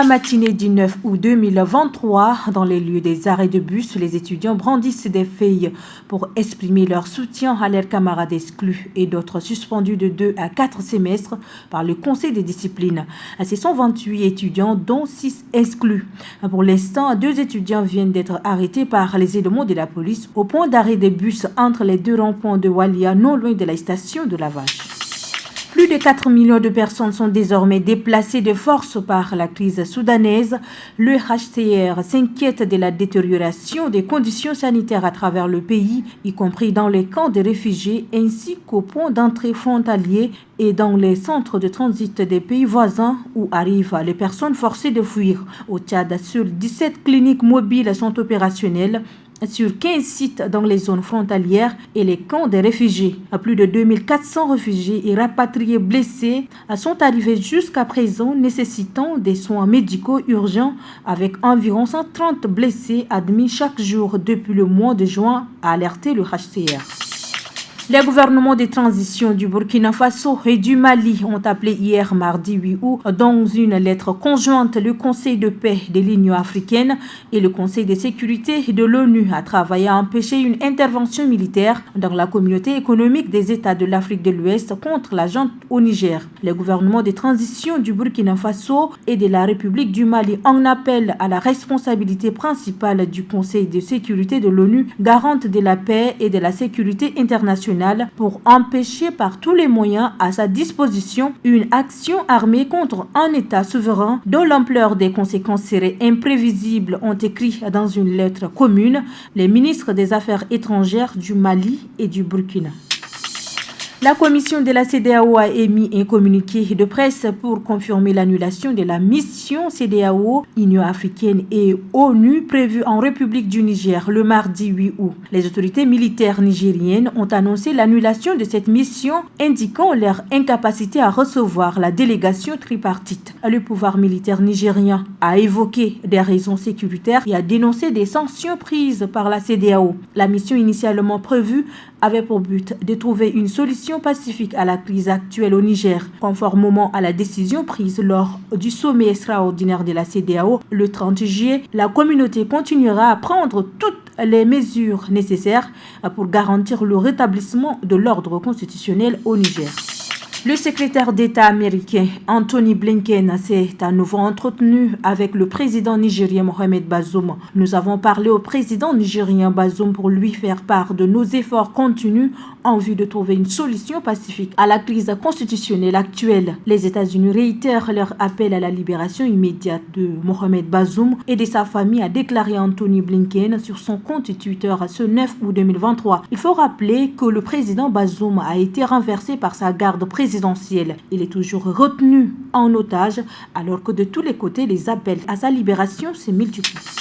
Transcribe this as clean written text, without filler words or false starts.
la matinée du 9 août 2023, dans les lieux des arrêts de bus, les étudiants brandissent des feuilles pour exprimer leur soutien à leurs camarades exclus et d'autres suspendus de 2 à 4 semestres par le Conseil des disciplines. Ces 128 étudiants, dont 6 exclus. Pour l'instant, 2 étudiants viennent d'être arrêtés par les éléments de la police au point d'arrêt des bus entre les 2 ronds-points de Walia, non loin de la station de la Vache. Plus de 4 millions de personnes sont désormais déplacées de force par la crise soudanaise. Le HCR s'inquiète de la détérioration des conditions sanitaires à travers le pays, y compris dans les camps de réfugiés ainsi qu'aux points d'entrée frontaliers et dans les centres de transit des pays voisins où arrivent les personnes forcées de fuir. Au Tchad, seules 17 cliniques mobiles sont opérationnelles sur 15 sites dans les zones frontalières et les camps des réfugiés. Plus de 2400 réfugiés et rapatriés blessés sont arrivés jusqu'à présent, nécessitant des soins médicaux urgents avec environ 130 blessés admis chaque jour depuis le mois de juin, a alerté le HCR. Les gouvernements de transition du Burkina Faso et du Mali ont appelé hier mardi 8 août dans une lettre conjointe le Conseil de paix de l'Union africaine et le Conseil de sécurité de l'ONU à travailler à empêcher une intervention militaire dans la communauté économique des États de l'Afrique de l'Ouest contre la junte au Niger. Les gouvernements de transition du Burkina Faso et de la République du Mali en appellent à la responsabilité principale du Conseil de sécurité de l'ONU, garante de la paix et de la sécurité internationale, pour empêcher par tous les moyens à sa disposition une action armée contre un État souverain dont l'ampleur des conséquences serait imprévisible, ont écrit dans une lettre commune les ministres des Affaires étrangères du Mali et du Burkina. La commission de la CEDEAO a émis un communiqué de presse pour confirmer l'annulation de la mission CEDEAO, Union africaine et ONU prévue en République du Niger le mardi 8 août. Les autorités militaires nigériennes ont annoncé l'annulation de cette mission, indiquant leur incapacité à recevoir la délégation tripartite. Le pouvoir militaire nigérien a évoqué des raisons sécuritaires et a dénoncé des sanctions prises par la CEDEAO. La mission initialement prévue avait pour but de trouver une solution pacifique à la crise actuelle au Niger, conformément à la décision prise lors du sommet extraordinaire de la CEDEAO le 30 juillet. La communauté continuera à prendre toutes les mesures nécessaires pour garantir le rétablissement de l'ordre constitutionnel au Niger. Le secrétaire d'État américain Anthony Blinken s'est à nouveau entretenu avec le président nigérien Mohamed Bazoum. Nous avons parlé au président nigérien Bazoum pour lui faire part de nos efforts continus en vue de trouver une solution pacifique à la crise constitutionnelle actuelle. Les États-Unis réitèrent leur appel à la libération immédiate de Mohamed Bazoum et de sa famille, a déclaré Anthony Blinken sur son compte Twitter ce 9 août 2023. Il faut rappeler que le président Bazoum a été renversé par sa garde présidentielle. Il est toujours retenu en otage alors que de tous les côtés les appels à sa libération se multiplient.